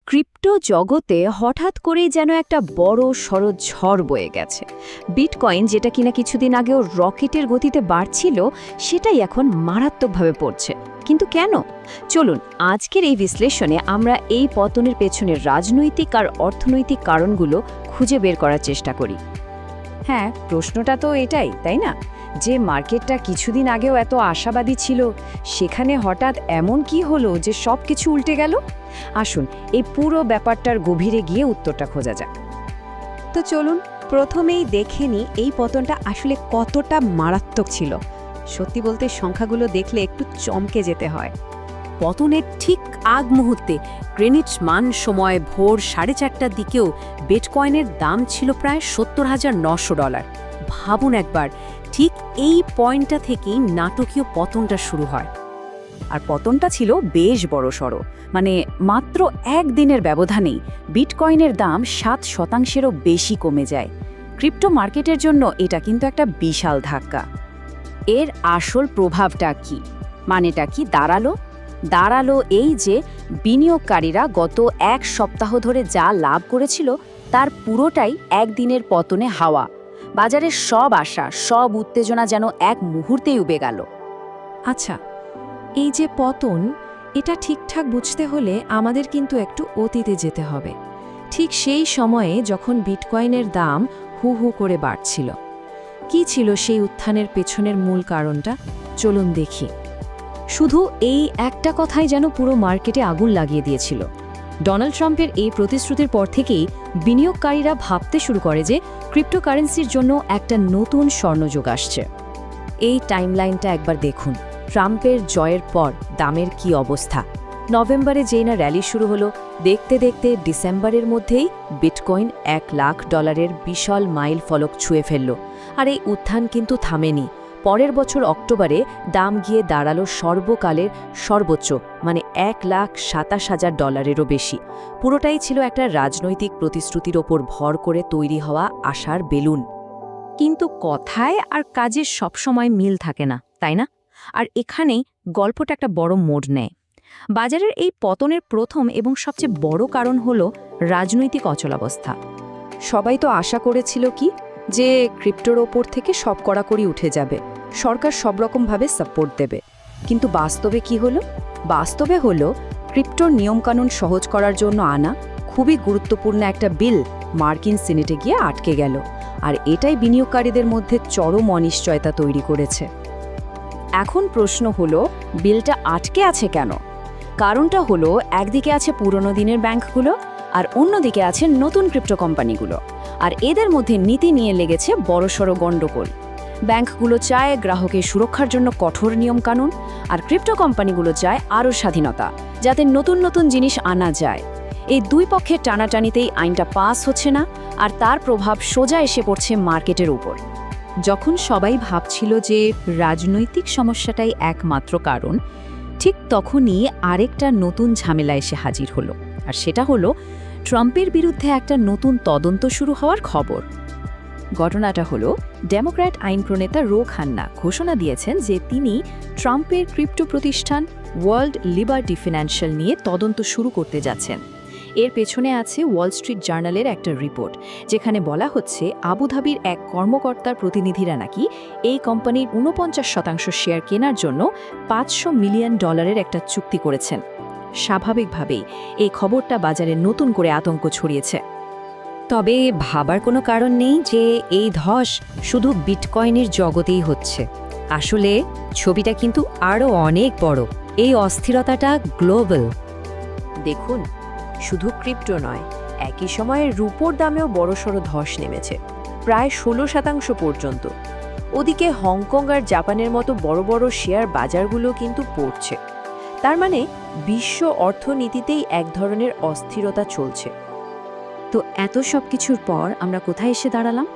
Crypto জগতে হঠাৎ করেই যেন একটা বড় সড় ঝড় বয়ে গেছে। বিটকয়েন যেটা কিনা কিছুদিন আগেও রকেটের গতিতে বাড়ছিল, সেটাই এখন মারাত্মকভাবে পড়ছে। কিন্তু কেন? চলুন আজকের এই বিশ্লেষণে আমরা এই পতনের পেছনের রাজনৈতিক আর অর্থনৈতিক কারণগুলো খুঁজে বের করার চেষ্টা করি। হ্যাঁ, প্রশ্নটা তো এটাই, তাই না? যে মার্কেটটা কিছুদিন আগেও এত আশাবাদী ছিল, সেখানে হঠাৎ এমন কি হলো যে সব কিছু উল্টে গেল? আসুন এই পুরো ব্যাপারটার গভীরে গিয়ে উত্তরটা খোঁজা যাক। তো চলুন প্রথমেই দেখে নিই এই পতনটা আসলে কতটা মারাত্মক ছিল। সত্যি বলতে সংখ্যাগুলো দেখলে একটু চমকে যেতে হয়। পতনের ঠিক আগ মুহূর্তে গ্রিনিচ মান সময় ভোর 4:30টার দিকেও বিটকয়েনের দাম ছিল প্রায় $70,900। ভাবুন একবার, ঠিক এই পয়েন্টটা থেকেই নাটকীয় পতনটা শুরু হয়। আর পতনটা ছিল বেশ বড়সড়, মানে মাত্র একদিনের ব্যবধানেই বিটকয়েনের দাম 7%-এরও বেশি কমে যায়। ক্রিপ্টো মার্কেটের জন্য এটা কিন্তু একটা বিশাল ধাক্কা। এর আসল প্রভাবটা কি, মানেটা কি দাঁড়ালো এই যে বিনিয়োগকারীরা গত এক সপ্তাহ ধরে যা লাভ করেছিল তার পুরোটাই একদিনের পতনে হাওয়া। বাজারের সব আশা, সব উত্তেজনা যেন এক মুহূর্তেই উবে গেল। আচ্ছা, এই যে পতন, এটা ঠিকঠাক বুঝতে হলে আমাদের কিন্তু একটু অতীতে যেতে হবে। ঠিক সেই সময়ে যখন বিটকয়েনের দাম হু হু করে বাড়ছিল। কি ছিল সেই উত্থানের পেছনের মূল কারণটা? চলুন দেখি। শুধু এই একটা কথাই যেন পুরো মার্কেটে আগুন লাগিয়ে দিয়েছিল। ডোনাল্ড ট্রাম্পের এই প্রতিশ্রুতির পর থেকেই বিনিয়োগকারীরা ভাবতে শুরু করে যে ক্রিপ্টোকারেন্সির জন্য একটা নতুন স্বর্ণযুগ আসছে। এই টাইমলাইনটা একবার দেখুন। ট্রাম্পের জয়ের পর দামের কি অবস্থা। নভেম্বরে যেই না র্যালি শুরু হলো, দেখতে দেখতে ডিসেম্বরের মধ্যেই বিটকয়েন $1,00,000 বিশাল মাইল ফলক ছুঁয়ে ফেলল। আর এই উত্থান কিন্তু থামেনি। পরের বছর অক্টোবরে দাম গিয়ে দাঁড়ালো সর্বকালের সর্বোচ্চ, মানে $1,27,000-এরও বেশি। পুরোটাই ছিল একটা রাজনৈতিক প্রতিশ্রুতির ওপর ভর করে তৈরি হওয়া আশার বেলুন। কিন্তু কথায় আর কাজে সবসময় মিল থাকে না, তাই না? আর এখানেই গল্পটা একটা বড় মোড় নেয়। বাজারের এই পতনের প্রথম এবং সবচেয়ে বড় কারণ হলো রাজনৈতিক অচলাবস্থা। সবাই তো আশা করেছিল কি যে ক্রিপ্টোর ওপর থেকে সব কড়াকড়ি উঠে যাবে, সরকার সব রকমভাবে সাপোর্ট দেবে। কিন্তু বাস্তবে কি হলো? বাস্তবে হলো ক্রিপ্টোর নিয়মকানুন সহজ করার জন্য আনা খুবই গুরুত্বপূর্ণ একটা বিল মার্কিন সিনেটে গিয়ে আটকে গেল। আর এটাই বিনিয়োগকারীদের মধ্যে চরম অনিশ্চয়তা তৈরি করেছে। এখন প্রশ্ন হলো, বিলটা আটকে আছে কেন? কারণটা হলো, একদিকে আছে পুরনো দিনের ব্যাংকগুলো আর অন্যদিকে আছে নতুন ক্রিপ্টো কোম্পানিগুলো। আর এদের মধ্যে নীতি নিয়ে লেগেছে বড়সড় গণ্ডগোল। ব্যাংকগুলো চায় গ্রাহকের সুরক্ষার জন্য কঠোর নিয়মকানুন, আর ক্রিপ্টো কোম্পানিগুলো চায় আরও স্বাধীনতা, যাতে নতুন নতুন জিনিস আনা যায়। এই দুই পক্ষের টানাটানিতেই আইনটা পাস হচ্ছে না, আর তার প্রভাব সোজা এসে পড়ছে মার্কেটের উপর। যখন সবাই ভাবছিল যে রাজনৈতিক সমস্যাটাই একমাত্র কারণ, ঠিক তখনই আরেকটা নতুন ঝামেলা এসে হাজির হলো। আর সেটা হলো ট্রাম্পের বিরুদ্ধে একটা নতুন তদন্ত শুরু হওয়ার খবর। ঘটনাটা হলো, ডেমোক্র্যাট আইন প্রণেতা রো খান্না ঘোষণা দিয়েছেন যে তিনি ট্রাম্পের ক্রিপ্টো প্রতিষ্ঠান ওয়ার্ল্ড লিবার্টি ফিন্যান্সিয়াল নিয়ে তদন্ত শুরু করতে যাচ্ছেন। এর পেছনে আছে ওয়াল স্ট্রিট জার্নালের একটা রিপোর্ট, যেখানে বলা হচ্ছে আবুধাবির এক কর্মকর্তার প্রতিনিধিরা নাকি এই কোম্পানির 49% শেয়ার কেনার জন্য $500 মিলিয়ন একটা চুক্তি করেছেন। স্বাভাবিকভাবেই এই খবরটা বাজারে নতুন করে আতঙ্ক ছড়িয়েছে। তবে ভাবার কোনো কারণ নেই যে এই ধস শুধু বিটকয়েনের জগতেই হচ্ছে। আসলে ছবিটা কিন্তু আরও অনেক বড়। এই অস্থিরতাটা গ্লোবাল। দেখুন, শুধু ক্রিপ্টো নয়, একই সময়ে রুপোর দামেও বড়সড় ধস নেমেছে, প্রায় 16% পর্যন্ত। ওদিকে হংকং আর জাপানের মতো বড় বড় শেয়ার বাজারগুলো কিন্তু পড়ছে। তার মানে বিশ্ব অর্থনীতিতেই এক ধরনের অস্থিরতা চলছে। তো এত সব কিছুর পর আমরা কোথায় এসে দাঁড়ালাম?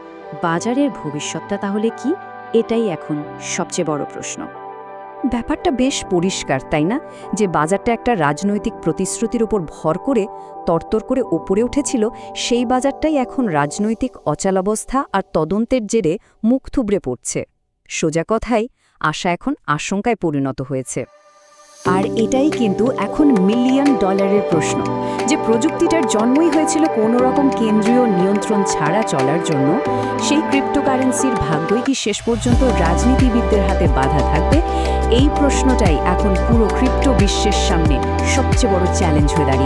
বাজারের ভবিষ্যৎটা তাহলে কি? এটাই এখন সবচেয়ে বড় প্রশ্ন। ব্যাপারটা বেশ পরিষ্কার, তাই না? যে বাজারটা একটা রাজনৈতিক প্রতিশ্রুতির উপর ভর করে তরতর করে ওপরে উঠেছিল, সেই বাজারটাই এখন রাজনৈতিক অচলাবস্থা আর তদন্তের জেরে মুখ থুবড়ে পড়ছে। সোজা কথায়, আশা এখন আশঙ্কায় পরিণত হয়েছে। আর এটাই কিন্তু এখন মিলিয়ন ডলারের প্রশ্ন, যে প্রযুক্তিটার জন্মই হয়েছিল কোনো রকম কেন্দ্রীয় নিয়ন্ত্রণ ছাড়া চলার জন্য, সেই ক্রিপ্টোকারেন্সির ভাগ্যই কি শেষ পর্যন্ত রাজনীতিবিদদের হাতে বাধা থাকবে? এই প্রশ্নটাই এখন পুরো ক্রিপ্টো বিশ্বের সামনে সবচেয়ে বড় চ্যালেঞ্জ হয়ে দাঁড়িয়েছে।